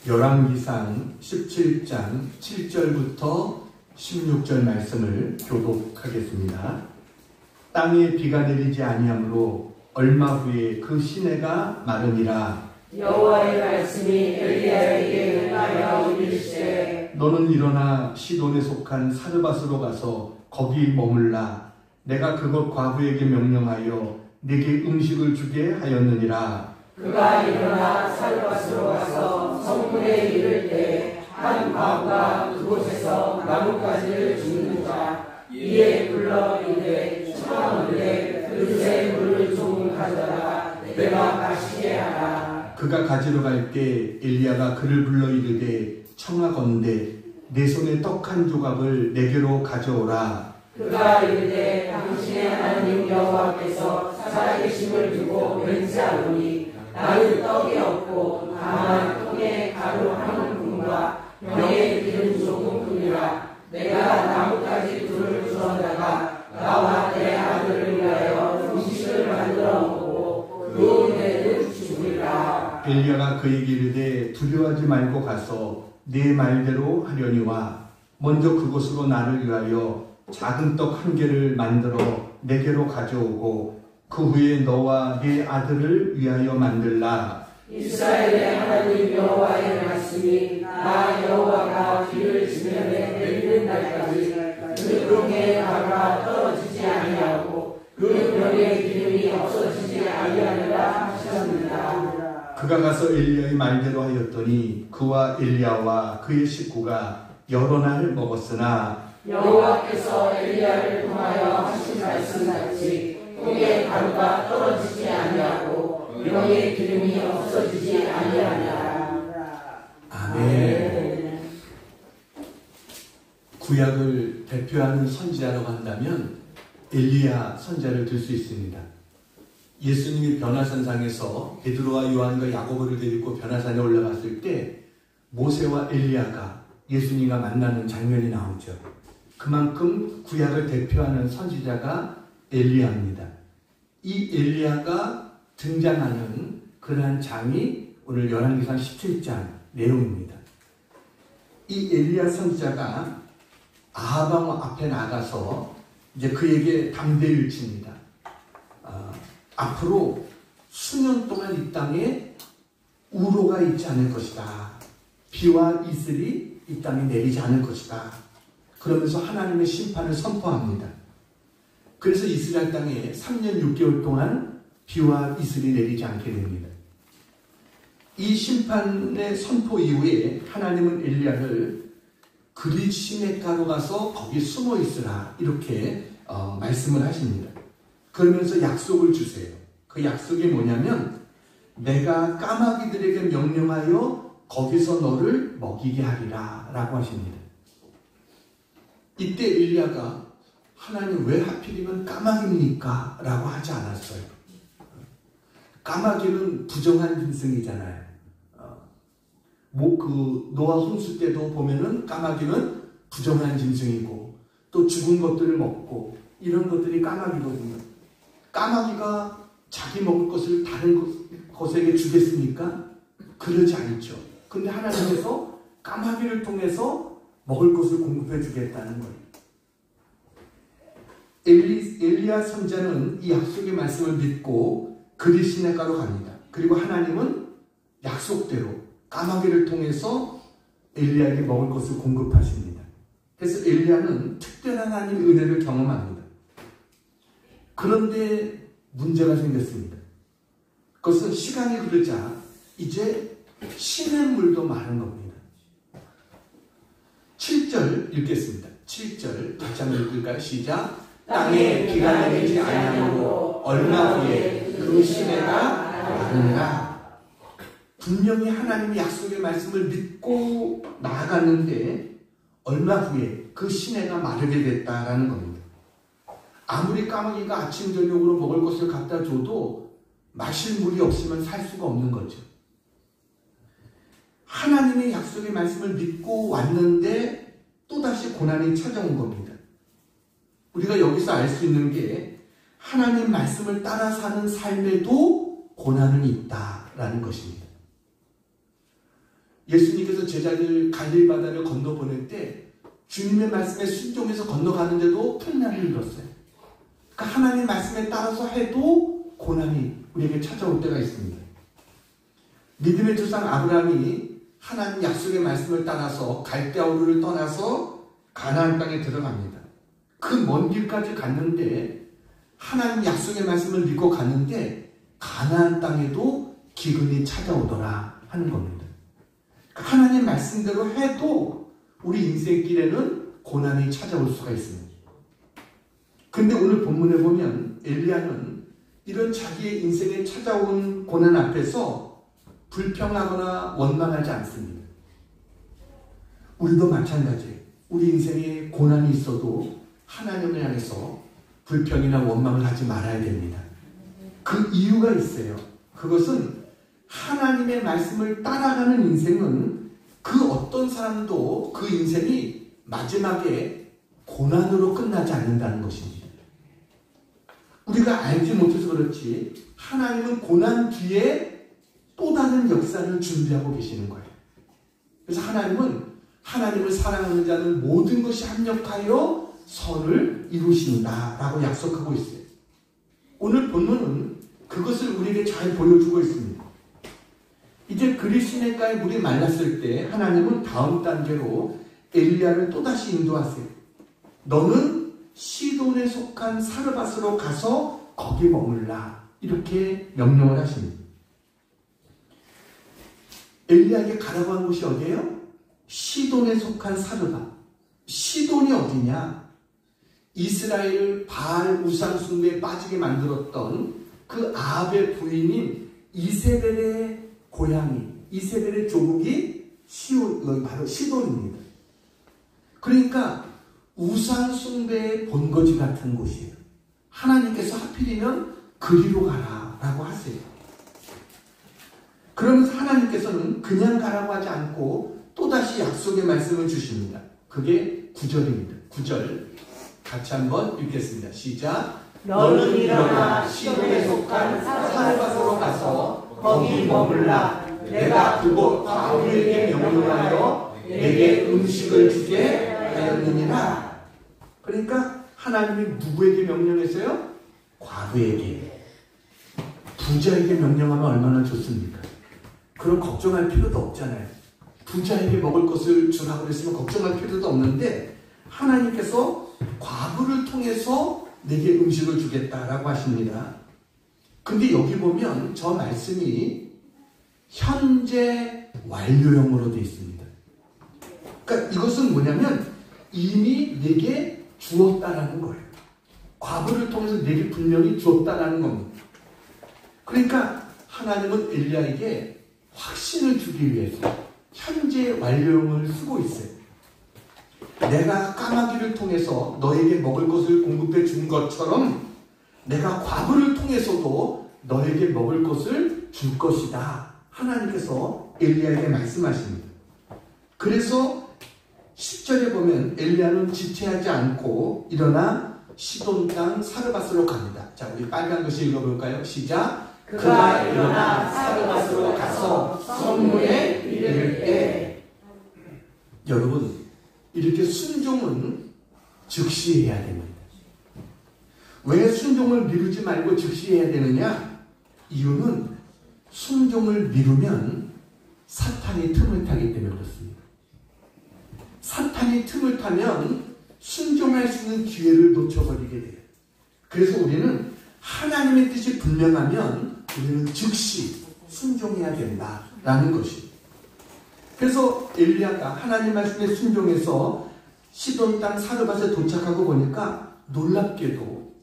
열왕기상 17장 7절부터 16절 말씀을 교독하겠습니다. 땅에 비가 내리지 아니하므로 얼마 후에 그 시내가 마르니라. 여호와의 말씀이 엘리야에게 응하여 이르시되 너는 일어나 시돈에 속한 사르밧으로 가서 거기 머물라. 내가 그곳 과부에게 명령하여 네게 음식을 주게 하였느니라. 그가 일어나 사르밧으로 가서 성문에 이를 때 한 과부가 그곳에서 나뭇가지를 줍는 자 이에 불러 이르되 청하노되 그릇에 물을 조금 가져다가 내가 마시게 하라. 그가 가지러 갈 때 엘리야가 그를 불러 이르되 청하건대 내 손에 떡 한 조각을 내게로 가져오라. 그가 이르되 당신의 하나님 여호와께서 살아계심을 두고 맹세하노니 나는 떡이 없고 다만 통에 가루 한 움과 병에 기름 조금뿐이라. 내가 나뭇가지 둘을 주워다가 나와 내 아들을 위하여 음식을 만들어 먹고 그 후에는 죽으리라. 엘리야가 그에게 이르되 두려워하지 말고 가서 네 말대로 하려니와 먼저 그곳으로 나를 위하여 작은 떡 한 개를 만들어 내게로 가져오고 그 후에 너와 네 아들을 위하여 만들라. 이스라엘의 하나님 여호와의 말씀이 나 여호와가 비를 지면에 내리는 날까지 그 병에 가루가 떨어지지 아니하고 그 병에 기름이 없어지지 아니하리라 하셨습니다. 그가 가서 엘리야의 말대로 하였더니 그와 엘리야와 그의 식구가 여러 날 먹었으나 여호와께서 엘리야를 통하여 하신 말씀같이 통에 가루가 떨어지지 아니하고 병에 기름이 없어지지 아니하리라. 아멘. 구약을 대표하는 선지자라고 한다면 엘리야 선지자를 들 수 있습니다. 예수님이 변화산상에서 베드로와 요한과 야고보를 데리고 변화산에 올라갔을 때 모세와 엘리야가 예수님과 만나는 장면이 나오죠. 그만큼 구약을 대표하는 선지자가 엘리야입니다. 이 엘리야가 등장하는 그러한 장이 오늘 열왕기상 17장 내용입니다. 이 엘리야 선지자가 아합 왕 앞에 나가서 이제 그에게 담대를 칩니다. 앞으로 수년 동안 이 땅에 우로가 있지 않을 것이다. 비와 이슬이 이 땅에 내리지 않을 것이다. 그러면서 하나님의 심판을 선포합니다. 그래서 이스라엘 땅에 3년 6개월 동안 비와 이슬이 내리지 않게 됩니다. 이 심판의 선포 이후에 하나님은 엘리야를 그릿 시냇가로 가서 거기 숨어 있으라 이렇게 말씀을 하십니다. 그러면서 약속을 주세요. 그 약속이 뭐냐면 내가 까마귀들에게 명령하여 거기서 너를 먹이게 하리라 라고 하십니다. 이때 엘리야가 하나님 왜 하필이면 까마귀입니까? 라고 하지 않았어요. 까마귀는 부정한 짐승이잖아요. 노아 홍수 때도 보면은 까마귀는 부정한 짐승이고 또 죽은 것들을 먹고 이런 것들이 까마귀거든요. 까마귀가 자기 먹을 것을 다른 것에게 주겠습니까? 그러지 않죠. 근데 하나님께서 까마귀를 통해서 먹을 것을 공급해 주겠다는 거예요. 엘리야 선지자는 이 약속의 말씀을 믿고 그릿 시냇가로 갑니다. 그리고 하나님은 약속대로 까마귀를 통해서 엘리야에게 먹을 것을 공급하십니다. 그래서 엘리야는 특별한 하나님의 은혜를 경험합니다. 그런데 문제가 생겼습니다. 그것은 시간이 흐르자 이제 시냇물도 마른 겁니다. 7절 읽겠습니다. 7절 같이 한번 읽을까요? 시작. 땅에 비가 내리지 아니하므로 얼마 후에 그 시내가 마르니라. 분명히 하나님의 약속의 말씀을 믿고 나아갔는데 얼마 후에 그 시내가 마르게 됐다라는 겁니다. 아무리 까마귀가 아침 저녁으로 먹을 것을 갖다 줘도 마실 물이 없으면 살 수가 없는 거죠. 하나님의 약속의 말씀을 믿고 왔는데 또다시 고난이 찾아온 겁니다. 우리가 여기서 알 수 있는 게 하나님 말씀을 따라 사는 삶에도 고난은 있다라는 것입니다. 예수님께서 제자들 갈릴리 바다를 건너보낼 때 주님의 말씀에 순종해서 건너가는데도 풍랑이 일었어요. 그러니까 하나님의 말씀에 따라서 해도 고난이 우리에게 찾아올 때가 있습니다. 믿음의 조상 아브라함이 하나님 약속의 말씀을 따라서 갈대아우르를 떠나서 가나안 땅에 들어갑니다. 그 먼 길까지 갔는데 하나님 약속의 말씀을 믿고 갔는데 가나안 땅에도 기근이 찾아오더라 하는 겁니다. 하나님 말씀대로 해도 우리 인생길에는 고난이 찾아올 수가 있습니다. 근데 오늘 본문에 보면 엘리야는 이런 자기의 인생에 찾아온 고난 앞에서 불평하거나 원망하지 않습니다. 우리도 마찬가지예요. 우리 인생에 고난이 있어도 하나님을 향해서 불평이나 원망을 하지 말아야 됩니다. 그 이유가 있어요. 그것은 하나님의 말씀을 따라가는 인생은 그 어떤 사람도 그 인생이 마지막에 고난으로 끝나지 않는다는 것입니다. 우리가 알지 못해서 그렇지 하나님은 고난 뒤에 또 다른 역사를 준비하고 계시는 거예요. 그래서 하나님은 하나님을 사랑하는 자는 모든 것이 합력하여 선을 이루신다라고 약속하고 있어요. 오늘 본문은 그것을 우리에게 잘 보여주고 있습니다. 이제 그리시네가의 물이 말랐을 때 하나님은 다음 단계로 엘리야를 또다시 인도하세요. 너는 시돈에 속한 사르밧으로 가서 거기 머물라. 이렇게 명령을 하십니다. 엘리야에게 가라고 한 곳이 어디예요? 시돈에 속한 사르밧. 시돈이 어디냐? 이스라엘을 바알 우상 숭배에 빠지게 만들었던 그 아합의 부인인 이세벨의 고향이, 이세벨의 조국이 바로 시돈입니다. 그러니까 우상 숭배의 본거지 같은 곳이에요. 하나님께서 하필이면 그리로 가라라고 하세요. 그러면서 하나님께서는 그냥 가라고 하지 않고 또다시 약속의 말씀을 주십니다. 그게 9절입니다. 9절 같이 한번 읽겠습니다. 시작. 너는 일어나 시돈에 속한 사르밧으로 가서 거기 머물라. 내가 그곳 과부에게 명령하여 내게 음식을 주게 하였느니라. 그러니까 하나님이 누구에게 명령했어요? 과부에게. 부자에게 명령하면 얼마나 좋습니까? 그럼 걱정할 필요도 없잖아요. 부자에게 먹을 것을 주라고 그랬으면 걱정할 필요도 없는데 하나님께서 과부를 통해서 내게 음식을 주겠다라고 하십니다. 근데 여기 보면 저 말씀이 현재 완료형으로 되어 있습니다. 그러니까 이것은 뭐냐면 이미 내게 주었다라는 거예요. 과부를 통해서 내게 분명히 주었다라는 겁니다. 그러니까 하나님은 엘리야에게 확신을 주기 위해서 현재 완료형을 쓰고 있어요. 내가 까마귀를 통해서 너에게 먹을 것을 공급해 준 것처럼 내가 과부를 통해서도 너에게 먹을 것을 줄 것이다. 하나님께서 엘리야에게 말씀하십니다. 그래서 10절에 보면 엘리야는 지체하지 않고 일어나 시돈 땅 사르밧으로 갑니다. 자, 우리 빨간 글씨 읽어볼까요? 시작. 그가 일어나 사르밧으로 가서 성문에 이를 때. 여러분, 이렇게 순종은 즉시 해야 됩니다. 왜 순종을 미루지 말고 즉시 해야 되느냐? 이유는 순종을 미루면 사탄이 틈을 타기 때문에 그렇습니다. 사탄이 틈을 타면 순종할 수 있는 기회를 놓쳐버리게 돼요. 그래서 우리는 하나님의 뜻이 분명하면 우리는 즉시 순종해야 된다라는 것입니다. 그래서 엘리야가 하나님 말씀에 순종해서 시돈 땅 사르밧에 도착하고 보니까 놀랍게도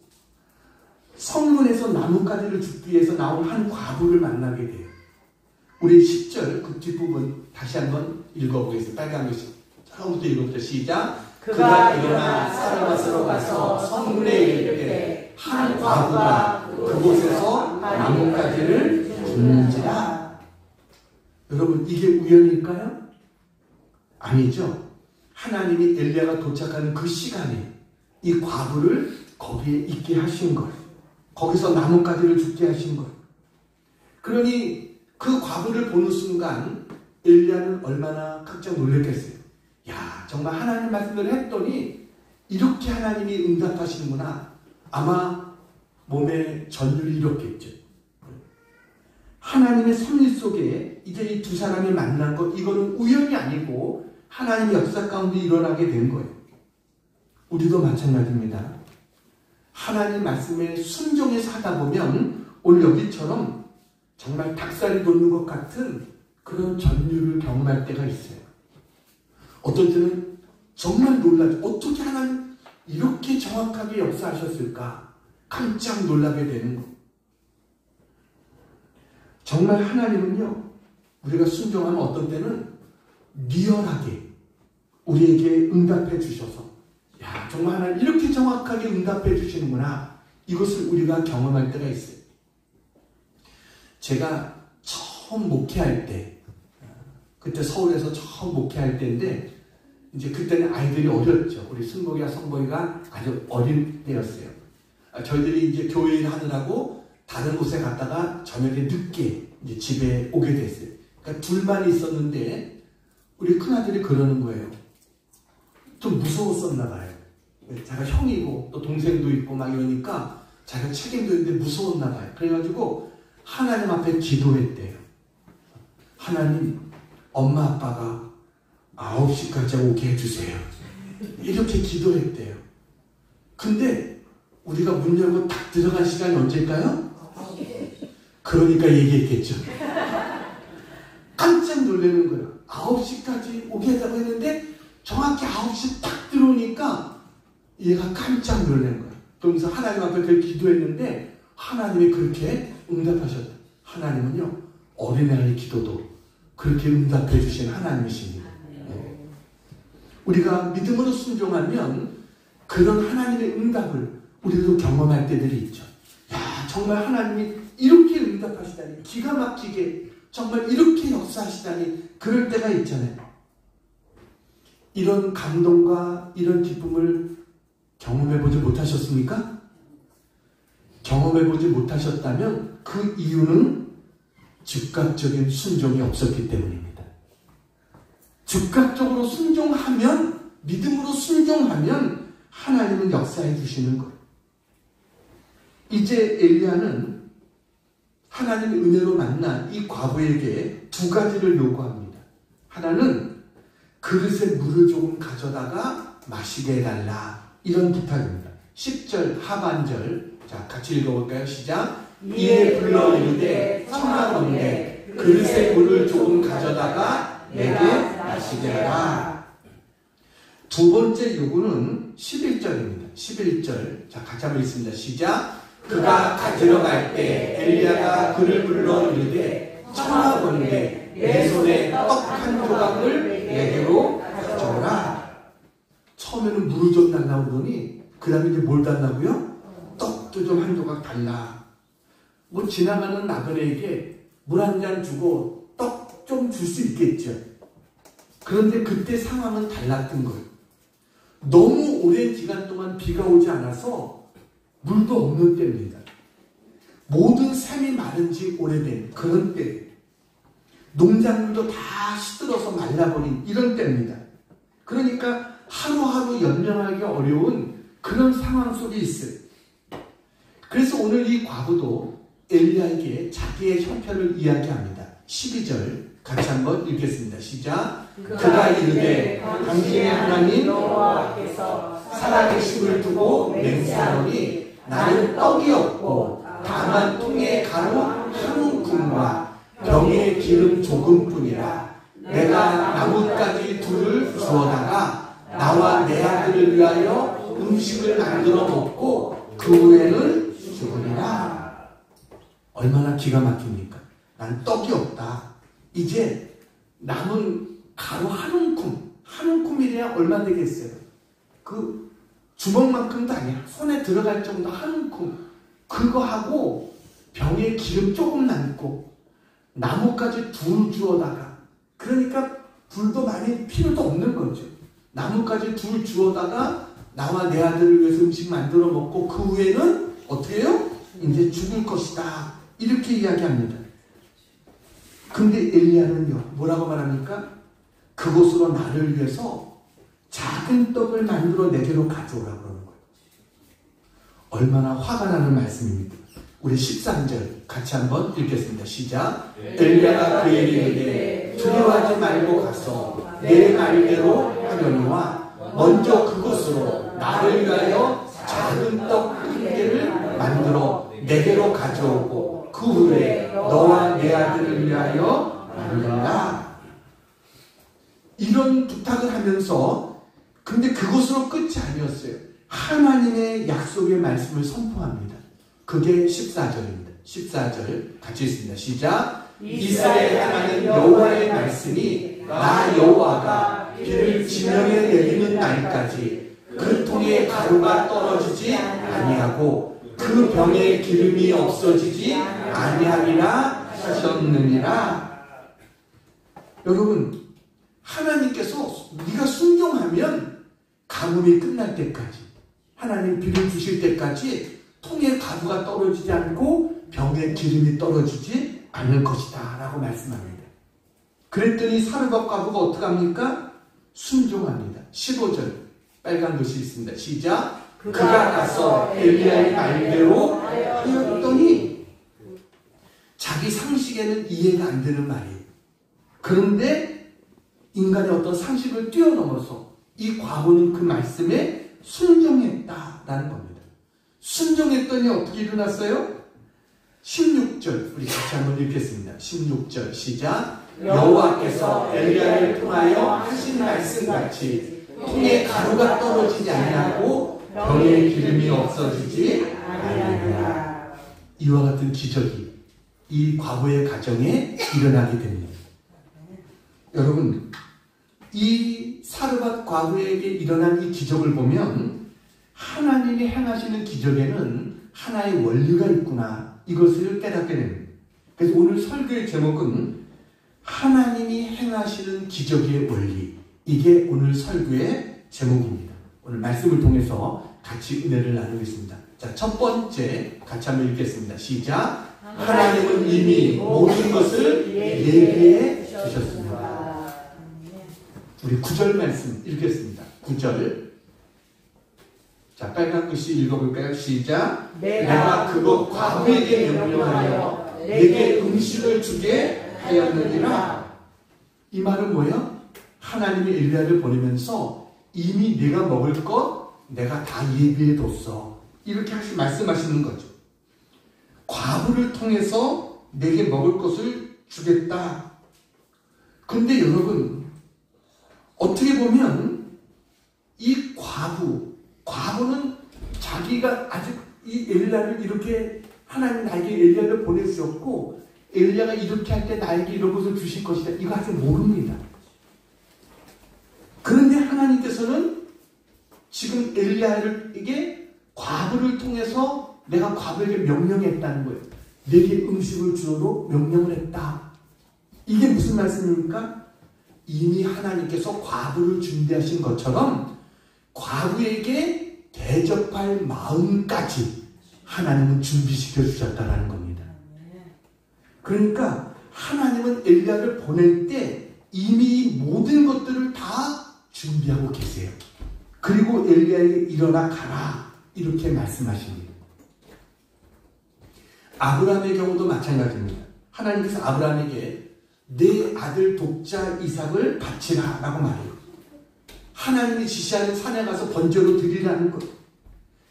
성문에서 나뭇가지를 줍기 위해서 나온 한 과부를 만나게 돼요. 우리 10절 그 뒷부분 다시 한번 읽어보겠습니다. 빨간 글씨 처음부터 읽어보자. 시작. 그가 일어나 사르밧으로 가서 성문에 이를 때 한 과부가 그곳에서 나뭇가지를 줍는지라. 여러분, 이게 우연일까요? 아니죠. 하나님이 엘리야가 도착하는 그 시간에 이 과부를 거기에 있게 하신 거예요. 거기서 나뭇가지를 줍게 하신 거예요. 그러니 그 과부를 보는 순간 엘리야는 얼마나 깜짝 놀랐겠어요. 야, 정말 하나님 말씀을 했더니 이렇게 하나님이 응답하시는구나. 아마 몸에 전율이 일었겠죠. 하나님의 섭리 속에 이제 이 두 사람이 만난 것, 이거는 우연이 아니고 하나님의 역사 가운데 일어나게 된 거예요. 우리도 마찬가지입니다. 하나님 말씀에 순종해서 하다 보면 오늘 여기처럼 정말 닭살이 돋는 것 같은 그런 전율을 경험할 때가 있어요. 어떤 때는 정말 놀라죠. 어떻게 하나님 이렇게 정확하게 역사하셨을까? 깜짝 놀라게 되는 거. 정말 하나님은요, 우리가 순종하면 어떤 때는 리얼하게 우리에게 응답해 주셔서, 야, 정말 하나님 이렇게 정확하게 응답해 주시는구나. 이것을 우리가 경험할 때가 있어요. 제가 처음 목회할 때, 그때 서울에서 처음 목회할 때인데, 이제 그때는 아이들이 어렸죠. 우리 승복이와 성복이가 아주 어린 때였어요. 저희들이 이제 교회 일 하느라고 다른 곳에 갔다가 저녁에 늦게 이제 집에 오게 됐어요. 그러니까 둘만 있었는데 우리 큰아들이 그러는 거예요. 좀 무서웠었나 봐요. 자기가 형이고 또 동생도 있고 막 이러니까 자기가 책임도 있는데 무서웠나 봐요. 그래가지고 하나님 앞에 기도했대요. 하나님, 엄마 아빠가 9시까지 오게 해주세요. 이렇게 기도했대요. 근데 우리가 문 열고 딱 들어간 시간이 언제일까요? 그러니까 얘기했겠죠. 깜짝 놀라는 거예요. 9시까지 오게 해달라고 했는데 정확히 9시 딱 들어오니까 얘가 깜짝 놀란 거예요. 그러면서 하나님 앞에 그렇게 기도했는데 하나님이 그렇게 응답하셨다. 하나님은요, 어린아이의 기도도 그렇게 응답해 주신 하나님이십니다. 우리가 믿음으로 순종하면 그런 하나님의 응답을 우리도 경험할 때들이 있죠. 야, 정말 하나님이 이렇게 응답하시다니, 기가 막히게 정말 이렇게 역사하시다니, 그럴 때가 있잖아요. 이런 감동과 이런 기쁨을 경험해보지 못하셨습니까? 경험해보지 못하셨다면 그 이유는 즉각적인 순종이 없었기 때문입니다. 즉각적으로 순종하면, 믿음으로 순종하면 하나님은 역사해 주시는 거예요. 이제 엘리야는 하나님의 은혜로 만난 이 과부에게 두 가지를 요구합니다. 하나는 그릇에 물을 조금 가져다가 마시게 해달라, 이런 부탁입니다. 10절 하반절, 자 같이 읽어볼까요? 시작. 이에 불러 이르되 청하건대 그릇에 물을 조금 가져다가 내게 마시게 하라. 두 번째 요구는 11절입니다. 11절, 자 같이 한번 읽습니다. 시작. 그가 가지러 갈 때 엘리야가 그를 불러 이르되 청하건대 내 손에 떡 한 조각을 내게로 가져오라. 처음에는 물을 좀 달라고 그러니 그 다음에 이제 뭘 달라고요? 떡도 좀 한 조각 달라. 뭐 지나가는 나그네에게 물 한 잔 주고 떡 좀 줄 수 있겠죠. 그런데 그때 상황은 달랐던 거예요. 너무 오랜 기간 동안 비가 오지 않아서 물도 없는 때입니다. 모든 샘이 마른 지 오래된 그런 때, 농작물도 다 시들어서 말라버린 이런 때입니다. 그러니까 하루하루 연명하기 어려운 그런 상황 속에 있어요. 그래서 오늘 이 과부도 엘리야에게 자기의 형편을 이야기합니다. 12절 같이 한번 읽겠습니다. 시작. 그가 이르되 당신의 하나님 여호와께서 살아계심을 두고 맹세하노니 나는 떡이 없고 다만 통에 가루 한 움큼과 병에 기름 조금뿐이라. 내가 나뭇가지 둘을 주어다가 나와 내 아들을 위하여 음식을 만들어 먹고 그 후에는 죽으리라. 얼마나 기가 막힙니까? 난 떡이 없다. 이제 남은 가루 한 움큼이래야 얼마 되겠어요? 그 주먹만큼도 아니야. 손에 들어갈 정도 한 움큼. 그거 하고 병에 기름 조금 남고 나뭇가지 둘 주워다가, 그러니까 불도 많이 필요도 없는 거죠. 나뭇가지 둘 주워다가 나와 내 아들을 위해서 음식 만들어 먹고 그 후에는 어떻게 해요? 이제 죽을 것이다. 이렇게 이야기합니다. 근데 엘리야는요, 뭐라고 말합니까? 그곳으로 나를 위해서 작은 떡을 만들어 내게로 가져오라고 그러는 거예요. 얼마나 화가 나는 말씀입니까? 우리 13절 같이 한번 읽겠습니다. 시작. 엘리야가 그에게 이르되 두려워하지 말고 가서 내 말대로 하려니와 먼저 그곳으로 나를 위하여 작은 떡 한 개를 만들어 내게로 가져오고 그 후에 너와 내 아들을 위하여 만들라. 이런 부탁을 하면서 근데 그것으로 끝이 아니었어요. 하나님의 약속의 말씀을 선포합니다. 그게 14절입니다. 14절 같이 있습니다. 시작. 이스라엘 하나님 여호와의 말씀이 나 여호와가 비를 지면에 내리는 날까지 그 통에 가루가 떨어지지 아니하고 그 병에 기름이 없어지지 아니하리라 하셨느니라. 여러분, 하나님께서 네가 순종하면 가뭄이 끝날 때까지, 하나님 비를 주실 때까지 통에 가루가 떨어지지 않고 병에 기름이 떨어지지 않을 것이다 라고 말씀합니다. 그랬더니 사르밧 과부가 어떻게 합니까? 순종합니다. 15절 빨간 글씨 있습니다. 시작. 그가 가서 엘리야의 말대로 하였더니, 자기 상식에는 이해가 안 되는 말이에요. 그런데 인간의 어떤 상식을 뛰어넘어서 이 과부는 그 말씀에 순종했다라는 겁니다. 순종했더니 어떻게 일어났어요? 16절 우리 같이 한번 읽겠습니다. 16절 시작. 여호와께서 엘리야를 통하여 하신 말씀같이 통에 가루가 떨어지지 아니하고 병에 기름이 없어지지 아니하리라. 이와 같은 기적이 이 과부의 가정에 일어나게 됩니다. 여러분, 이 사르밧 과부에게 일어난 이 기적을 보면 하나님이 행하시는 기적에는 하나의 원리가 있구나, 이것을 깨닫게 됩니다. 그래서 오늘 설교의 제목은 하나님이 행하시는 기적의 원리, 이게 오늘 설교의 제목입니다. 오늘 말씀을 통해서 같이 은혜를 나누겠습니다. 자, 첫 번째 같이 한번 읽겠습니다. 시작. 하나님은 이미 모든 것을 예비해 주셨습니다. 우리 9절 말씀 읽겠습니다. 9절. 자, 빨간 글씨 읽어볼까요? 시작. 내가 그곳 과부에게 명령하여 내게 음식을 주게 하였느니라. 이 말은 뭐예요? 하나님이 엘리야를 보내면서 이미 내가 먹을 것 내가 다 예비해 뒀어, 이렇게 말씀하시는 거죠. 과부를 통해서 내게 먹을 것을 주겠다. 근데 여러분, 어떻게 보면 이 과부는 자기가 아직 이 엘리야를 이렇게, 하나님 나에게 엘리야를 보내주셨고 엘리야가 이렇게 할 때 나에게 이런 것을 주실 것이다, 이거 아직 모릅니다. 그런데 하나님께서는 지금 엘리야에게 과부를 통해서 내가 과부에게 명령했다는 거예요. 내게 음식을 주도록 명령을 했다. 이게 무슨 말씀입니까? 이미 하나님께서 과부를 준비하신 것처럼 과부에게 대접할 마음까지 하나님은 준비시켜 주셨다는 겁니다. 그러니까 하나님은 엘리야를 보낼 때 이미 모든 것들을 다 준비하고 계세요. 그리고 엘리야에게 일어나 가라, 이렇게 말씀하십니다. 아브라함의 경우도 마찬가지입니다. 하나님께서 아브라함에게 내 아들 독자 이삭을 바치라 라고 말해요. 하나님이 지시하는 산에 가서 번제로 드리라는 것.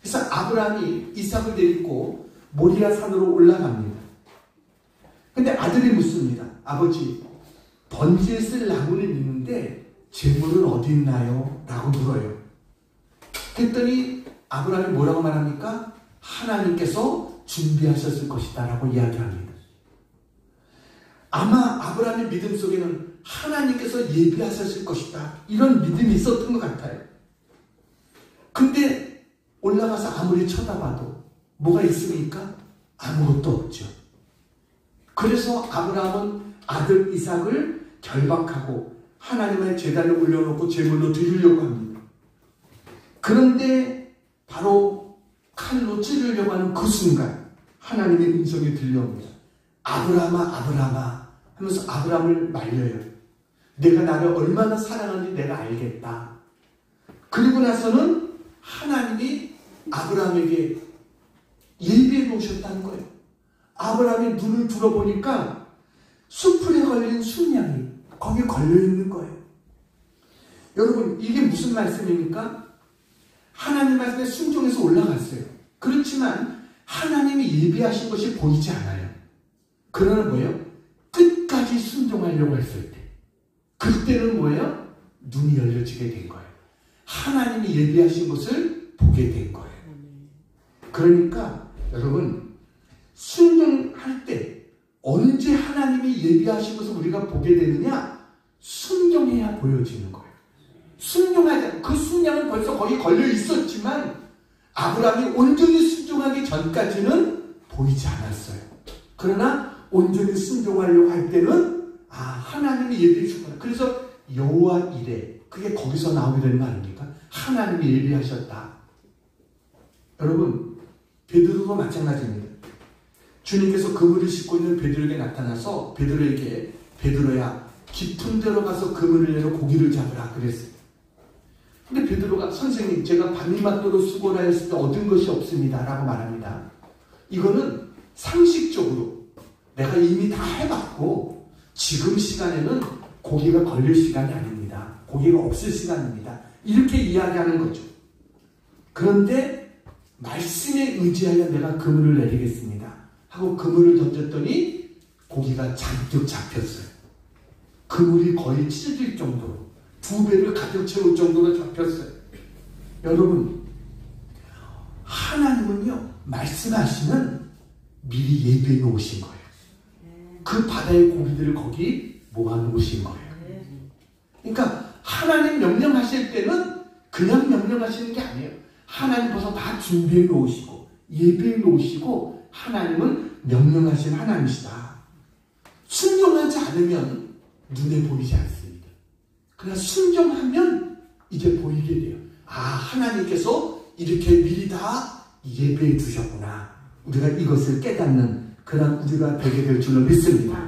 그래서 아브라함이 이삭을 데리고 모리아 산으로 올라갑니다. 근데 아들이 묻습니다. 아버지, 번제에 쓸 나무는 있는데 재물은 어디 있나요? 라고 물어요. 그랬더니 아브라함이 뭐라고 말합니까? 하나님께서 준비하셨을 것이다 라고 이야기합니다. 아마 아브라함의 믿음 속에는 하나님께서 예비하셨을 것이다, 이런 믿음이 있었던 것 같아요. 근데 올라가서 아무리 쳐다봐도 뭐가 있습니까? 아무것도 없죠. 그래서 아브라함은 아들 이삭을 결박하고 하나님의 제단을 올려놓고 제물로 드리려고 합니다. 그런데 바로 칼로 찌르려고 하는 그 순간 하나님의 음성이 들려옵니다. 아브라함아, 아브라함아 하면서 아브라함을 말려요. 내가 나를 얼마나 사랑하는지 내가 알겠다. 그리고 나서는 하나님이 아브라함에게 예비해 놓으셨다는 거예요. 아브라함이 눈을 들어보니까 수풀에 걸린 순양이 거기에 걸려있는 거예요. 여러분, 이게 무슨 말씀입니까? 하나님 말씀에 순종해서 올라갔어요. 그렇지만 하나님이 예비하신 것이 보이지 않아요. 그러나 뭐예요? 끝까지 순종하려고 했을 때, 그때는 뭐예요? 눈이 열려지게 된 거예요. 하나님이 예비하신 것을 보게 된 거예요. 그러니까 여러분, 순종할 때 언제 하나님이 예비하신 것을 우리가 보게 되느냐? 순종해야 보여지는 거예요. 순종하지 않고, 그 순양은 벌써 거기 걸려 있었지만 아브라함이 온전히 순종하기 전까지는 보이지 않았어요. 그러나 온전히 순종하려고 할 때는 하나님이 예비해 주구나. 그래서 여호와 이레, 그게 거기서 나오게 되는 거 아닙니까? 하나님이 예비하셨다. 여러분, 베드로도 마찬가지입니다. 주님께서 그물을 싣고 있는 베드로에게 나타나서 베드로에게, 베드로야, 깊은 데로 가서 그물을 내려 고기를 잡으라 그랬어요. 근데 베드로가, 선생님, 제가 밤이맞도록 수고를 했을 때 얻은 것이 없습니다 라고 말합니다. 이거는 상식적으로 내가 이미 다 해봤고 지금 시간에는 고기가 걸릴 시간이 아닙니다. 고기가 없을 시간입니다. 이렇게 이야기하는 거죠. 그런데 말씀에 의지하여 내가 그물을 내리겠습니다 하고 그물을 던졌더니 고기가 잔뜩 잡혔어요. 그물이 거의 찢어질 정도로, 2배를 가득 채울 정도로 잡혔어요. 여러분, 하나님은요, 말씀하시면 미리 예배해 놓으신 거예요. 그 바다의 고기들을 거기 모아 놓으신 거예요. 그러니까 하나님 명령하실 때는 그냥 명령하시는 게 아니에요. 하나님 벌써 다 준비해 놓으시고 예배해 놓으시고 하나님은 명령하신 하나님이시다. 순종하지 않으면 눈에 보이지 않습니다. 그러나 순종하면 이제 보이게 돼요. 하나님께서 이렇게 미리 다 예배해 두셨구나. 우리가 이것을 깨닫는 그런 우리가 되게 될 줄로 믿습니다.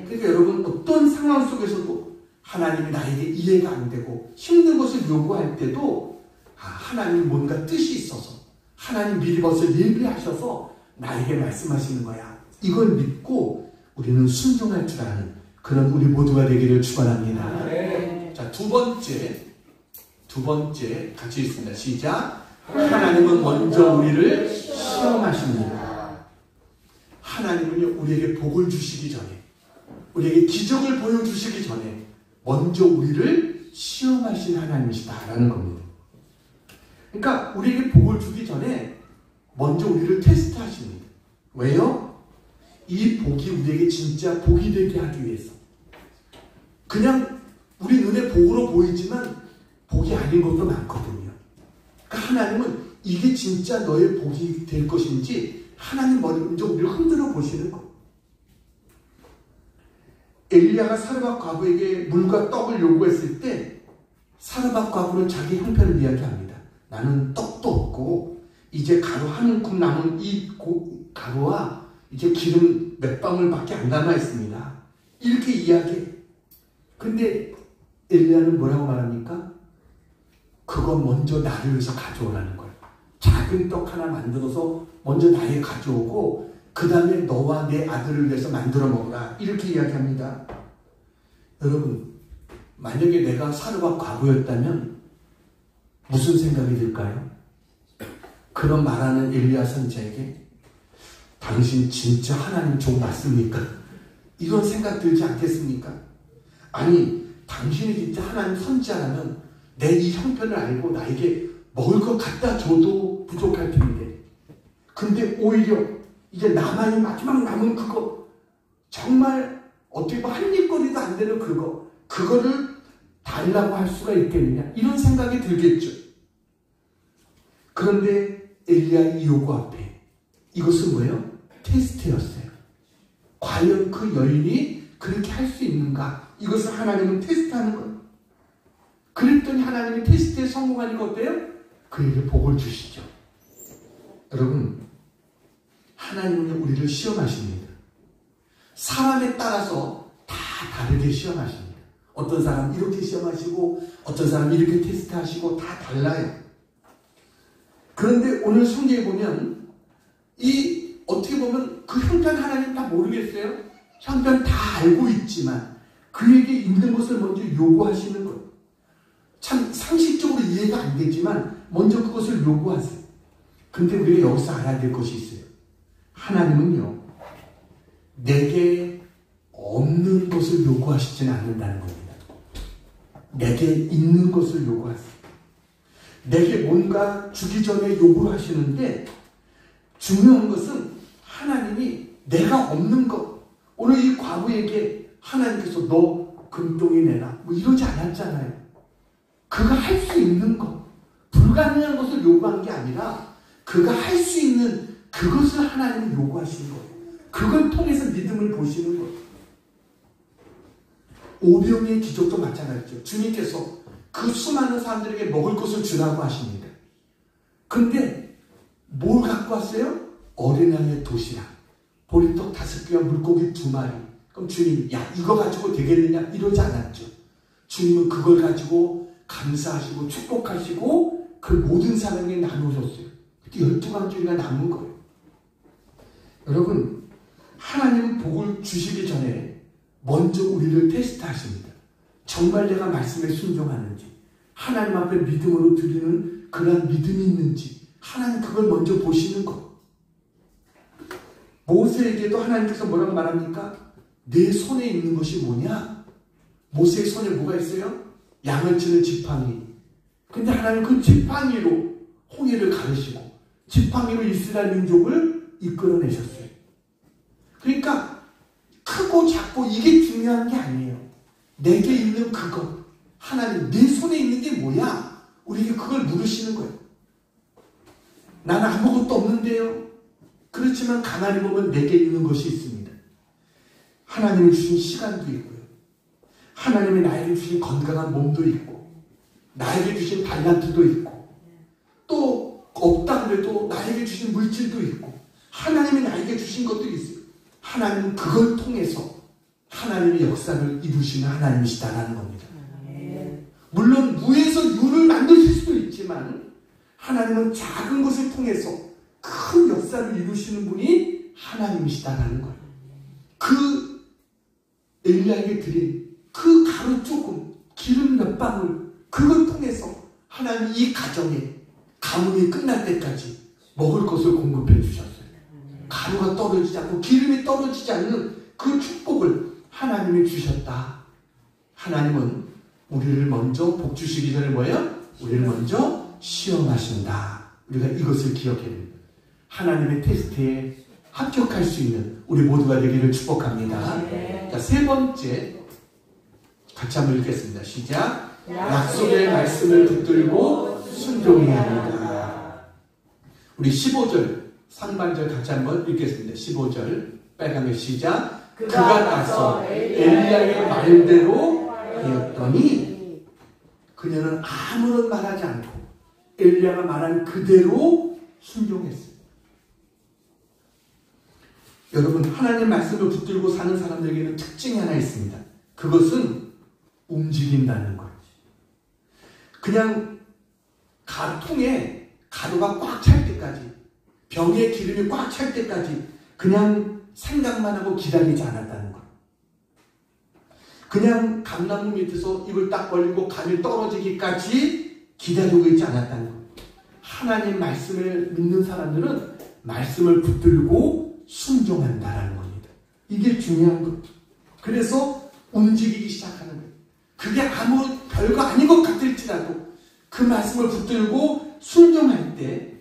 그러니까 여러분, 어떤 상황 속에서도 하나님이 나에게 이해가 안 되고 힘든 것을 요구할 때도 하나님 뭔가 뜻이 있어서 하나님 미리 벌써 예비하셔서 나에게 말씀하시는 거야. 이걸 믿고 우리는 순종할 줄 아는 그런 우리 모두가 되기를 축원합니다. 자, 두 번째 같이 있습니다. 시작. 하나님은 먼저 우리를 시험하십니다. 하나님은요, 우리에게 복을 주시기 전에, 우리에게 기적을 보여주시기 전에 먼저 우리를 시험하신 하나님이시다라는 겁니다. 그러니까 우리에게 복을 주기 전에 먼저 우리를 테스트하십니다. 왜요? 이 복이 우리에게 진짜 복이 되게 하기 위해서. 그냥 우리 눈에 복으로 보이지만 복이 아닌 것도 많거든요. 그러니까 하나님은 이게 진짜 너의 복이 될 것인지 하나님 먼저 우리를 흔들어 보시는 거. 엘리야가 사르밧 과부에게 물과 떡을 요구했을 때 사르밧 과부는 자기 형편을 이야기합니다. 나는 떡도 없고 이제 가루 한 움큼 남은 이 가루와 이제 기름 몇 방울밖에 안 남아 있습니다. 이렇게 이야기해. 근데 엘리야는 뭐라고 말합니까? 그거 먼저 나를 위해서 가져오라는 거예요. 작은 떡 하나 만들어서 먼저 나에게 가져오고 그 다음에 너와 내 아들을 위해서 만들어 먹으라. 이렇게 이야기합니다. 여러분, 만약에 내가 사르밧 과부였다면 무슨 생각이 들까요? 그런 말하는 엘리야 선지자에게 당신 진짜 하나님 종 맞습니까? 이런 생각 들지 않겠습니까? 아니, 당신이 진짜 하나님 선지자라면 내 이 형편을 알고 나에게 먹을 것 갖다 줘도 부족할 텐데, 근데 오히려 이제 나만이 마지막 남은 그거, 정말 어떻게 보면 한입거리도 안 되는 그거를 달라고 할 수가 있겠느냐, 이런 생각이 들겠죠. 그런데 엘리야의 요구 앞에 이것은 뭐예요? 테스트였어요. 과연 그 여인이 그렇게 할 수 있는가? 이것을 하나님은 테스트하는 거예요. 그랬더니 하나님이 테스트에 성공하니까 어때요? 그에게 복을 주시죠. 여러분, 하나님은 우리를 시험하십니다. 사람에 따라서 다 다르게 시험하십니다. 어떤 사람 이렇게 시험하시고 어떤 사람 이렇게 테스트하시고 다 달라요. 그런데 오늘 성경에 보면 어떻게 보면 그 형편 하나님 다 모르겠어요? 형편 다 알고 있지만 그에게 있는 것을 먼저 요구하시는 거예요. 참 상식적으로 이해가 안 되지만 먼저 그것을 요구하세요. 근데 우리가 여기서 알아야 될 것이 있어요. 하나님은요, 내게 없는 것을 요구하시지는 않는다는 겁니다. 내게 있는 것을 요구하세요. 내게 뭔가 주기 전에 요구를 하시는데 중요한 것은 하나님이 내가 없는 것, 오늘 이 과부에게 하나님께서 너 금덩이 내라 뭐 이러지 않았잖아요. 그가 할 수 있는 것, 불가능한 것을 요구한 게 아니라 그가 할 수 있는 그것을 하나님이 요구하시는 거예요. 그걸 통해서 믿음을 보시는 거예요. 오병이의 기적도 마찬가지죠. 주님께서 그 수많은 사람들에게 먹을 것을 주라고 하십니다. 근데 뭘 갖고 왔어요? 어린아이의 도시락, 보리떡 5개와 물고기 2마리. 그럼 주님, 야 이거 가지고 되겠느냐? 이러지 않았죠. 주님은 그걸 가지고 감사하시고 축복하시고 그 모든 사람에게 나누셨어요. 그때 12가족이나 남은 거예요. 여러분, 하나님은 복을 주시기 전에 먼저 우리를 테스트하십니다. 정말 내가 말씀에 순종하는지, 하나님 앞에 믿음으로 드리는 그런 믿음이 있는지, 하나님 그걸 먼저 보시는 것. 모세에게도 하나님께서 뭐라고 말합니까? 내 손에 있는 것이 뭐냐? 모세의 손에 뭐가 있어요? 양을 치는 지팡이. 근데 하나님 그 지팡이로 홍해를 가르시고 지팡이로 이스라엘 민족을 이끌어내셨어요. 그러니까 크고 작고 이게 중요한 게 아니에요. 내게 있는 그것, 하나님 내 손에 있는 게 뭐야? 우리에게 그걸 물으시는 거예요. 나는 아무것도 없는데요. 그렇지만 가만히 보면 내게 있는 것이 있습니다. 하나님이 주신 시간도 있고요. 하나님이 나에게 주신 건강한 몸도 있고, 나에게 주신 달란트도 있고, 또 없다 그래도 나에게 주신 물질도 있고, 하나님이 나에게 주신 것도 있어요. 하나님은 그걸 통해서 하나님의 역사를 이루시는 하나님이시다라는 겁니다. 물론 무에서 유를 만드실 수도 있지만 하나님은 작은 것을 통해서 큰 역사를 이루시는 분이 하나님이시다라는 거예요. 그 엘리야에게 드린 그 가루 조금, 기름 몇 방울, 그걸 통해서 하나님이 이 가정에 가뭄이 끝날 때까지 먹을 것을 공급해 주셨어요. 가루가 떨어지지 않고 기름이 떨어지지 않는 그 축복을 하나님이 주셨다. 하나님은 우리를 먼저 복 주시기 전에 뭐예요? 우리를 먼저 시험하신다. 우리가 이것을 기억해야 됩니다. 하나님의 테스트에 합격할 수 있는 우리 모두가 되기를 축복합니다. 자, 세 번째 같이 한번 읽겠습니다. 시작. 약속의 말씀을 붙들고 순종해야 합니다. 우리 15절 상반절 같이 한번 읽겠습니다. 15절 빨간색 시작. 그가 나서 엘리야의 말대로 되었더니 그녀는 아무런 말하지 않고 엘리야가 말한 그대로 순종했어요. 여러분, 하나님의 말씀을 붙들고 사는 사람들에게는 특징이 하나 있습니다. 그것은 움직인다는 거예요. 그냥 통에 가루가 꽉 찰 때까지, 병에 기름이 꽉 찰 때까지 그냥 생각만 하고 기다리지 않았다는 거예요. 그냥 감나무 밑에서 입을 딱 벌리고 감이 떨어지기까지 기다리고 있지 않았다는 거예요. 하나님 말씀을 믿는 사람들은 말씀을 붙들고 순종한다라는 겁니다. 이게 중요한 것. 그래서 움직이기 시작하는 거예요. 그게 아무 별거 아닌 것 같을지라도 그 말씀을 붙들고 순종할 때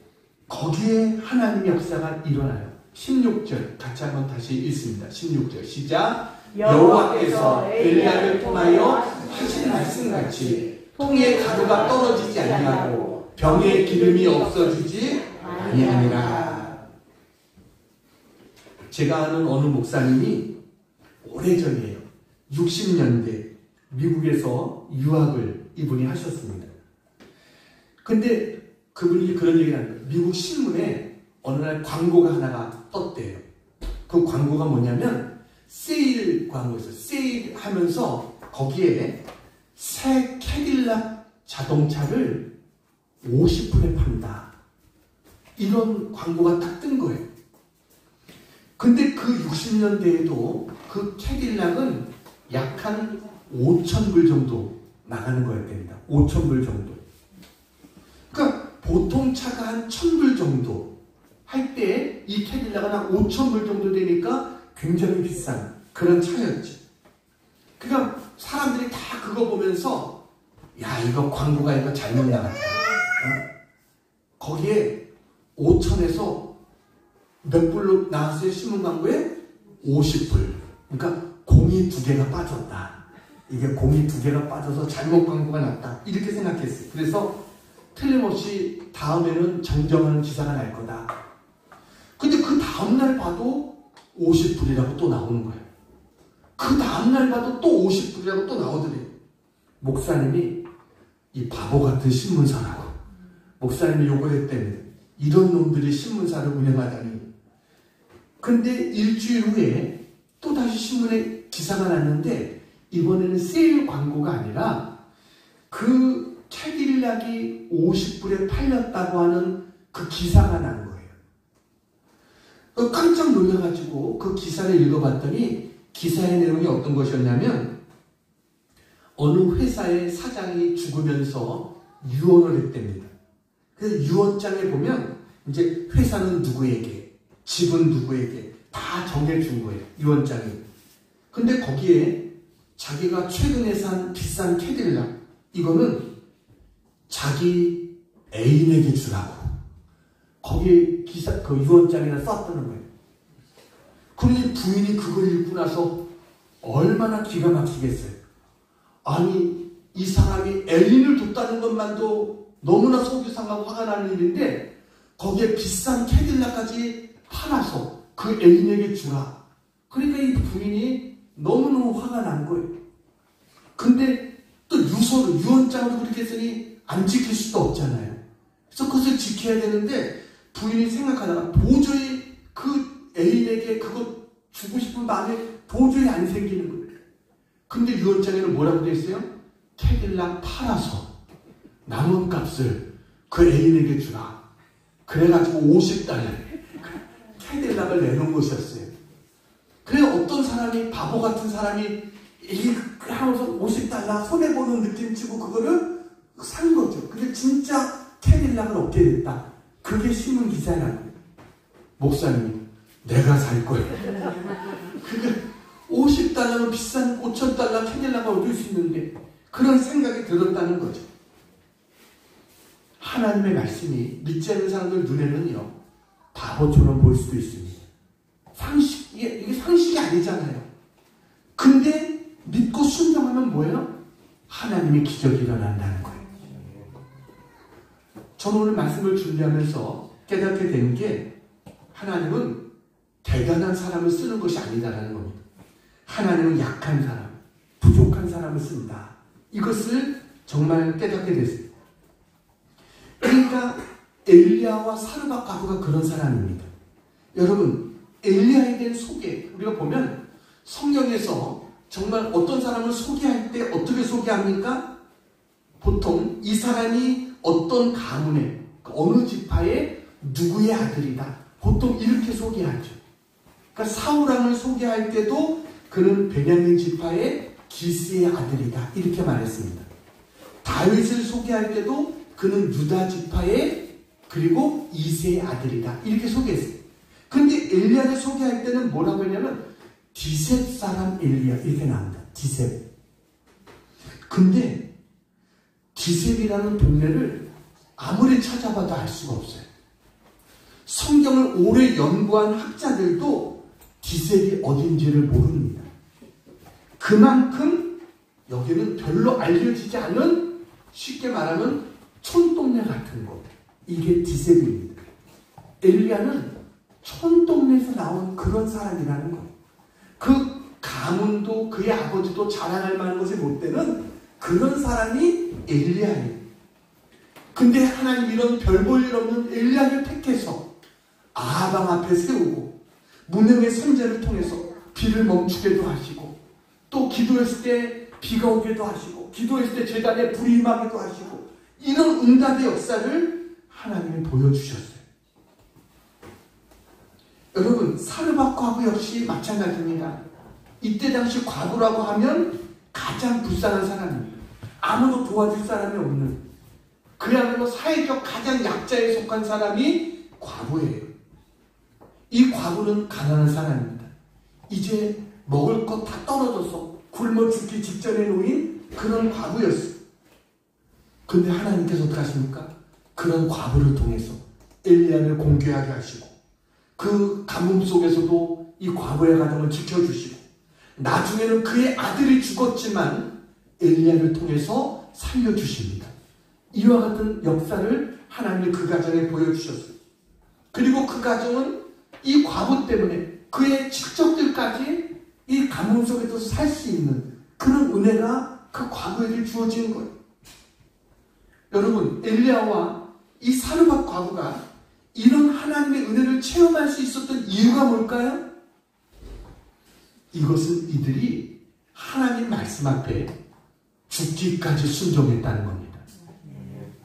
거기에 하나님의 역사가 일어나요. 16절 같이 한번 다시 읽습니다. 16절 시작. 여호와께서 엘리야를 통하여 하신 말씀같이 통에 가루가 떨어지지 아니하고 병에 기름이 없어지지 아니하니라. 제가 아는 어느 목사님이 오래전이에요. 60년대 미국에서 유학을 이분이 하셨습니다. 근데 그분이 그런 얘기를 하는 거예요. 미국 신문에 어느 날 광고가 하나가 떴대요. 그 광고가 뭐냐면 세일 광고에서 세일하면서 거기에 새 캐딜락 자동차를 50불에 판다. 이런 광고가 딱 뜬 거예요. 근데 그 60년대에도 그 캐딜락은 약 한 5,000불 정도 나가는 거였답니다. 5,000불 정도. 그러니까 보통 차가 한 1,000불 정도 할 때 이 캐딜락은 한 5,000불 정도 되니까 굉장히 비싼 그런 차였지. 그러니까 사람들이 다 그거 보면서 야, 이거 광고가 이거 잘못 나갔다. 거기에 5,000에서 몇 불로 나왔어요? 신문 광고에 50불. 그러니까 공이 2개가 빠졌다. 이게 공이 2개가 빠져서 잘못 광고가 났다. 이렇게 생각했어요. 그래서 틀림없이 다음에는 정정하는 기사가 날 거다. 근데 그 다음날 봐도 50불이라고 또 나오는 거예요. 그 다음날 봐도 또 50불이라고 또 나오더래요. 목사님이 이 바보 같은 신문사라고 목사님이 요구했답니다. 이런 놈들이 신문사를 운영하다니. 근데 일주일 후에 또다시 신문에 기사가 났는데 이번에는 세일 광고가 아니라 그 캐딜락이 50불에 팔렸다고 하는 그 기사가 난 거예요. 깜짝 놀라가지고 그 기사를 읽어봤더니 기사의 내용이 어떤 것이었냐면 어느 회사의 사장이 죽으면서 유언을 했답니다. 그래서 유언장에 보면 이제 회사는 누구에게, 집은 누구에게 다 정해준 거예요. 유언장이. 근데 거기에 자기가 최근에 산 비싼 캐딜락 이거는 자기 애인에게 주라고 거기에 기사 그 유언장에다 썼다는 거예요. 그러니 부인이 그걸 읽고 나서 얼마나 기가 막히겠어요. 아니 이 사람이 애인을 뒀다는 것만도 너무나 속이 상하고 화가 나는 일인데 거기에 비싼 캐딜락까지 팔아서 그 애인에게 주라. 그러니까 이 부인이 너무너무 화가 난 거예요. 근데 또 유언장으로 그렇게 했으니 안 지킬 수도 없잖아요. 그래서 그것을 지켜야 되는데 부인이 생각하다가 도저히 그 애인에게 그거 주고 싶은 마음이 도저히 안 생기는 거예요. 근데 유언장에는 뭐라고 되어 있어요? 캐딜락 팔아서 남은 값을 그 애인에게 주라. 그래가지고 50달러 캐딜락을 내놓은 것이었어요. 그래 어떤 사람이 바보 같은 사람이 이 하면서 50달러 손해보는 느낌 치고 그거를 산 거죠. 근데 진짜 캐딜락을 얻게 됐다. 그게 신문 기사라고. 목사님이 내가 살 거야. 그게 50달러면 비싼 5,000달러 캐딜락을 얻을 수 있는데 그런 생각이 들었다는 거죠. 하나님의 말씀이 믿지 않는 사람들 눈에는요 바보처럼 보일 수도 있습니다. 이게 상식이 아니잖아요. 근데 믿고 순종하면 뭐예요? 하나님의 기적이 일어난다는 거예요. 저는 오늘 말씀을 준비하면서 깨닫게 된 게 하나님은 대단한 사람을 쓰는 것이 아니다라는 겁니다. 하나님은 약한 사람, 부족한 사람을 쓴다. 이것을 정말 깨닫게 됐어요. 그러니까 엘리야와 사르밧가브가 그런 사람입니다. 여러분 엘리야에 대한 소개 우리가 보면 성경에서 정말 어떤 사람을 소개할 때 어떻게 소개합니까? 보통 이 사람이 어떤 가문의 어느 지파의 누구의 아들이다. 보통 이렇게 소개하죠. 그러니까 사울왕을 소개할 때도 그는 베냐민 지파의 기스의 아들이다. 이렇게 말했습니다. 다윗을 소개할 때도 그는 유다 지파의 그리고 이새의 아들이다. 이렇게 소개했어요. 그런데 엘리야를 소개할 때는 뭐라고 했냐면 디셉 사람 엘리야 이렇게 나옵니다. 디셉. 근데 디셉이라는 동네를 아무리 찾아봐도 알 수가 없어요. 성경을 오래 연구한 학자들도 디셉이 어딘지를 모릅니다. 그만큼 여기는 별로 알려지지 않은 쉽게 말하면 촌동네 같은 곳. 이게 디셉입니다. 엘리야는 촌동네에서 나온 그런 사람이라는 거예요. 그 가문도 그의 아버지도 자랑할 만한 것이 못 되는 그런 사람이 엘리야예요. 근데 하나님 이런 별 볼 일 없는 엘리야를 택해서 아방 앞에 세우고 무명의 선제를 통해서 비를 멈추게도 하시고, 또 기도했을 때 비가 오게도 하시고, 기도했을 때 제단에 불이 임하게도 하시고, 이런 응답의 역사를 하나님이 보여주셨어요. 여러분, 사르밧 과부 역시 마찬가지입니다. 이때 당시 과부라고 하면 가장 불쌍한 사람입니다. 아무도 도와줄 사람이 없는, 그야말로 사회적 가장 약자에 속한 사람이 과부예요. 이 과부는 가난한 사람입니다. 이제 먹을 것 다 떨어져서 굶어 죽기 직전에 놓인 그런 과부였어요. 근데 하나님께서 어떻게 하십니까? 그런 과부를 통해서 엘리야를 공개하게 하시고, 그 가뭄 속에서도 이 과부의 가정을 지켜주시고, 나중에는 그의 아들이 죽었지만 엘리야를 통해서 살려주십니다. 이와 같은 역사를 하나님이 그 가정에 보여주셨어요. 그리고 그 가정은 이 과부 때문에 그의 친척들까지 이 가뭄 속에서 살 수 있는 그런 은혜가 그 과부에게 주어진 거예요. 여러분, 엘리야와 이 사르밧 과부가 이런 하나님의 은혜를 체험할 수 있었던 이유가 뭘까요? 이것은 이들이 하나님 말씀 앞에 죽기까지 순종했다는 겁니다.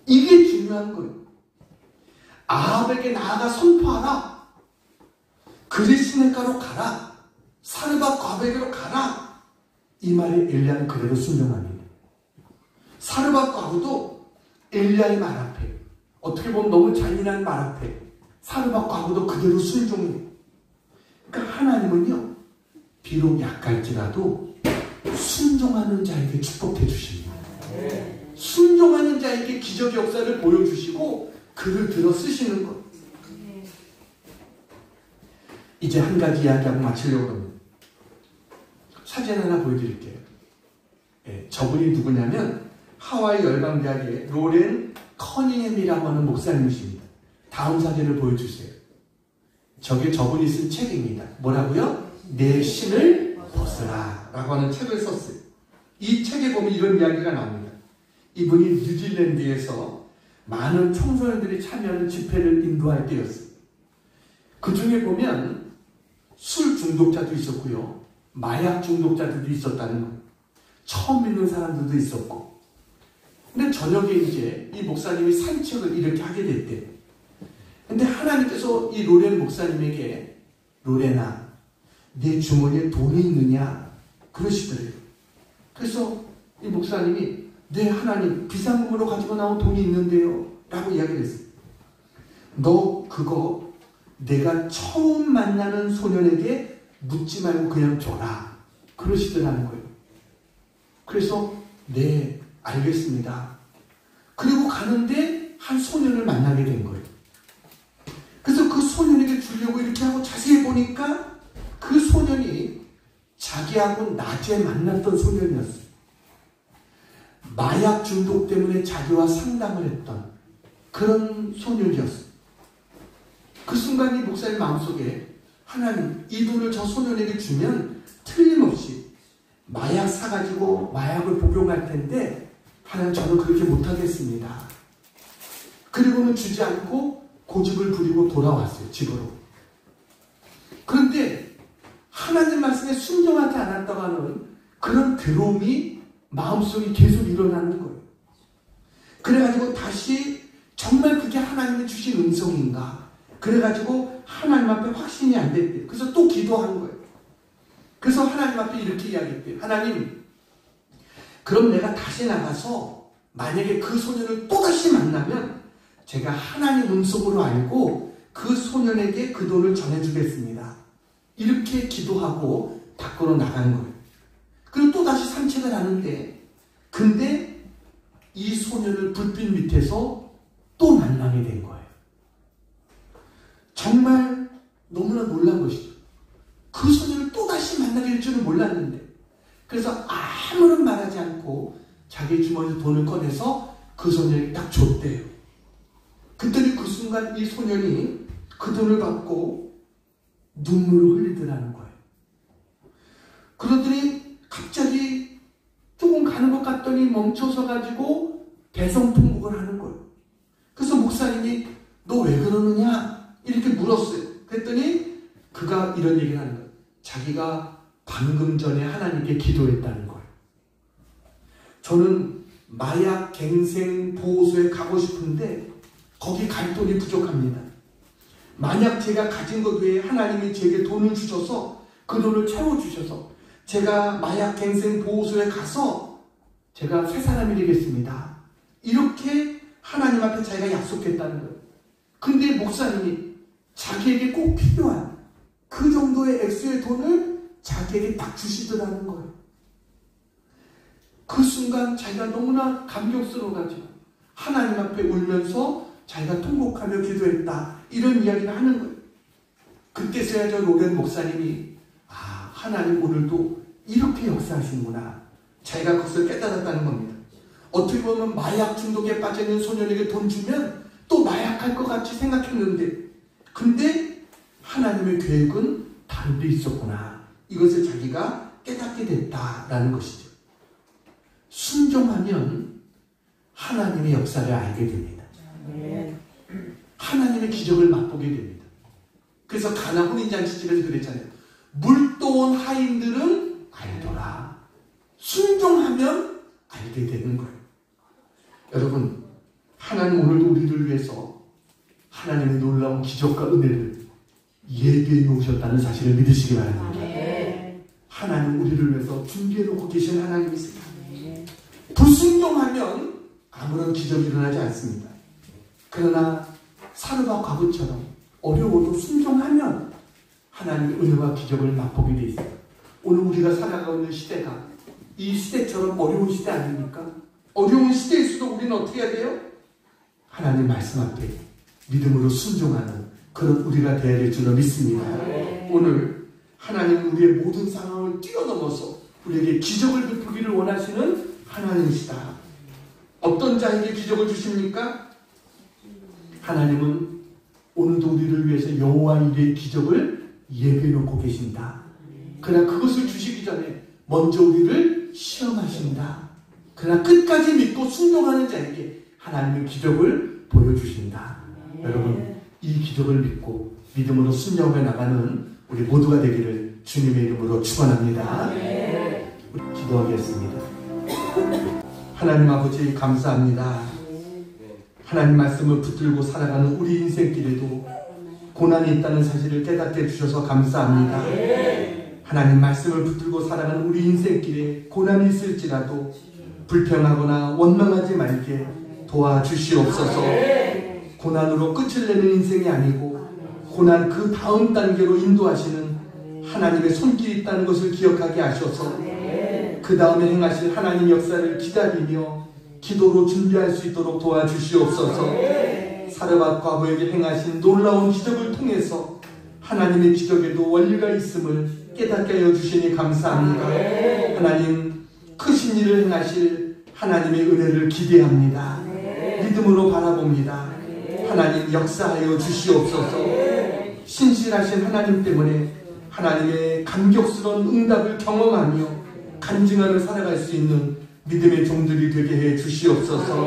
이게 중요한 거예요. 아합에게 나아가 선포하라. 그리 시내가로 가라. 사르밧 과부에게로 가라. 이 말에 엘리야는 그대로 순종합니다. 사르밧 과부도 엘리야의 말 앞에, 어떻게 보면 너무 잔인한 말 앞에 사르밧 과부도 그대로 순종해요. 그러니까 하나님은요, 비록 약할지라도 순종하는 자에게 축복해 주십니다. 순종하는 자에게 기적의 역사를 보여주시고 그를 들어 쓰시는 것. 이제 한 가지 이야기하고 마치려고 합니다. 사진 하나 보여드릴게요. 저분이 누구냐면 하와이 열방대학의 로렌 커닝햄이라고 하는 목사님이십니다. 다음 사진을 보여주세요. 저게 저분이 쓴 책입니다. 뭐라고요? 내 신을 벗으라 라고 하는 책을 썼어요. 이 책에 보면 이런 이야기가 나옵니다. 이분이 뉴질랜드에서 많은 청소년들이 참여하는 집회를 인도할 때였어요. 그 중에 보면 술 중독자도 있었고요, 마약 중독자들도 있었다는 거예요. 처음 믿는 사람들도 있었고. 근데 저녁에 이제 이 목사님이 산책을 이렇게 하게 됐대요. 근데 하나님께서 이 로렌 목사님에게, 로렌아, 내 주머니에 돈이 있느냐? 그러시더래요. 그래서 이 목사님이, 네 하나님, 비상금으로 가지고 나온 돈이 있는데요 라고 이야기를 했어요. 너 그거 내가 처음 만나는 소년에게 묻지 말고 그냥 줘라. 그러시더라는 거예요. 그래서 네 알겠습니다. 그리고 가는데 한 소년을 만나게 된 거예요. 그래서 그 소년에게 주려고 이렇게 하고 자세히 보니까 그 소년이 자기하고 낮에 만났던 소년이었어요. 마약 중독 때문에 자기와 상담을 했던 그런 소년이었어요. 그 순간 이 목사님 마음속에, 하나님, 이 돈을 저 소년에게 주면 틀림없이 마약 사가지고 마약을 복용할 텐데 하나님, 저는 그렇게 못하겠습니다. 그리고는 주지 않고 고집을 부리고 돌아왔어요, 집으로. 그런데 하나님 말씀에 순종하지 않았다고 하는 그런 괴로움이 마음속에 계속 일어나는 거예요. 그래가지고 다시 정말 그게 하나님이 주신 음성인가? 그래가지고 하나님 앞에 확신이 안 됐대요. 그래서 또 기도하는 거예요. 그래서 하나님 앞에 이렇게 이야기했대요. 하나님, 그럼 내가 다시 나가서 만약에 그 소년을 또다시 만나면 제가 하나님 음성으로 알고 그 소년에게 그 돈을 전해주겠습니다. 이렇게 기도하고 밖으로 나간 거예요. 그리고 또다시 산책을 하는데, 근데 이 소년을 불빛 밑에서 또 만나게 된 거예요. 정말 너무나 놀란 것이죠. 그 소년을 또다시 만나게 될 줄은 몰랐는데, 그래서 아무런 말하지 않고 자기 주머니에서 돈을 꺼내서 그 소년에게 딱 줬대요. 그랬더니 그 순간 이 소년이 그 돈을 받고 눈물을 흘리더라는 거예요. 그러더니 갑자기 조금 가는 것 같더니 멈춰서 가지고 대성통곡을 하는 거예요. 그래서 목사님이 너 왜 그러느냐? 이렇게 물었어요. 그랬더니 그가 이런 얘기를 하는 거예요. 자기가 방금 전에 하나님께 기도했다는 거예요. 저는 마약 갱생 보호소에 가고 싶은데 거기 갈 돈이 부족합니다. 만약 제가 가진 것 외에 하나님이 제게 돈을 주셔서 그 돈을 채워주셔서 제가 마약 갱생 보호소에 가서 제가 새 사람이 되겠습니다. 이렇게 하나님 앞에 자기가 약속했다는 거예요. 근데 목사님이 자기에게 꼭 필요한 그 정도의 액수의 돈을 자기에게 딱 주시더라는 거예요. 그 순간 자기가 너무나 감격스러워가지고 하나님 앞에 울면서 자기가 통곡하며 기도했다. 이런 이야기를 하는 거예요. 그때서야 저 로렌 목사님이 하나님 오늘도 이렇게 역사하시는구나. 자기가 그것을 깨달았다는 겁니다. 어떻게 보면 마약 중독에 빠져있는 소년에게 돈 주면 또 마약할 것 같이 생각했는데 근데 하나님의 계획은 다른 데 있었구나. 이것을 자기가 깨닫게 됐다라는 것이죠. 순종하면 하나님의 역사를 알게 됩니다. 하나님의 기적을 맛보게 됩니다. 그래서 가나 혼인잔치집에서 그랬잖아요. 물도온 하인들은 알더라. 순종하면 알게 되는 거예요. 여러분, 하나님 오늘도 우리를 위해서 하나님의 놀라운 기적과 은혜를 예비해 놓으셨다는 사실을 믿으시기 바랍니다. 하나님 우리를 위해서 준비해 놓고 계신 하나님이십니다. 불순종하면 아무런 기적이 일어나지 않습니다. 그러나 사르바 과부처럼 어려워도 순종하면 하나님의 은혜와 기적을 맛보게 되어 있어요. 오늘 우리가 살아가고 있는 시대가 이 시대처럼 어려운 시대 아닙니까? 어려운 시대에서도 우리는 어떻게 해야 돼요? 하나님 말씀 앞에 믿음으로 순종하는 그런 우리가 되어야 될 줄로 믿습니다. 오늘 하나님 우리의 모든 상황을 뛰어넘어서 우리에게 기적을 베푸기를 원하시는 하나님이시다. 어떤 자에게 기적을 주십니까? 하나님은 오늘도 우리를 위해서 여호와 일의 기적을 예배해 놓고 계신다. 그러나 그것을 주시기 전에 먼저 우리를 시험하신다. 그러나 끝까지 믿고 순종하는 자에게 하나님의 기적을 보여주신다. 여러분, 이 기적을 믿고 믿음으로 순종해 나가는 우리 모두가 되기를 주님의 이름으로 축원합니다. 기도하겠습니다. 하나님 아버지 감사합니다. 하나님 말씀을 붙들고 살아가는 우리 인생길에도 고난이 있다는 사실을 깨닫게 해주셔서 감사합니다. 하나님 말씀을 붙들고 살아가는 우리 인생길에 고난이 있을지라도 불평하거나 원망하지 말게 도와주시옵소서. 고난으로 끝을 내는 인생이 아니고 고난 그 다음 단계로 인도하시는 하나님의 손길이 있다는 것을 기억하게 하셔서 그 다음에 행하실 하나님 역사를 기다리며 기도로 준비할 수 있도록 도와주시옵소서. 사르밧 과부에게 행하신 놀라운 기적을 통해서 하나님의 기적에도 원리가 있음을 깨닫게 하여 주시니 감사합니다. 하나님 크신 일을 행하실 하나님의 은혜를 기대합니다. 믿음으로 바라봅니다. 하나님 역사하여 주시옵소서. 신실하신 하나님 때문에 하나님의 감격스러운 응답을 경험하며 간증하며 살아갈 수 있는 믿음의 종들이 되게 해 주시옵소서.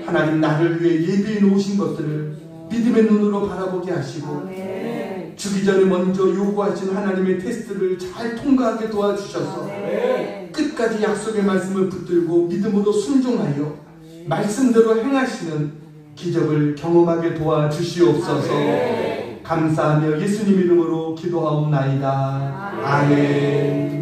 하나님 나를 위해 예비해 놓으신 것들을 믿음의 눈으로 바라보게 하시고 주기 전에 먼저 요구하신 하나님의 테스트를 잘 통과하게 도와주셔서 끝까지 약속의 말씀을 붙들고 믿음으로 순종하여 말씀대로 행하시는 기적을 경험하게 도와주시옵소서. 감사하며 예수님 이름으로 기도하옵나이다. 아멘.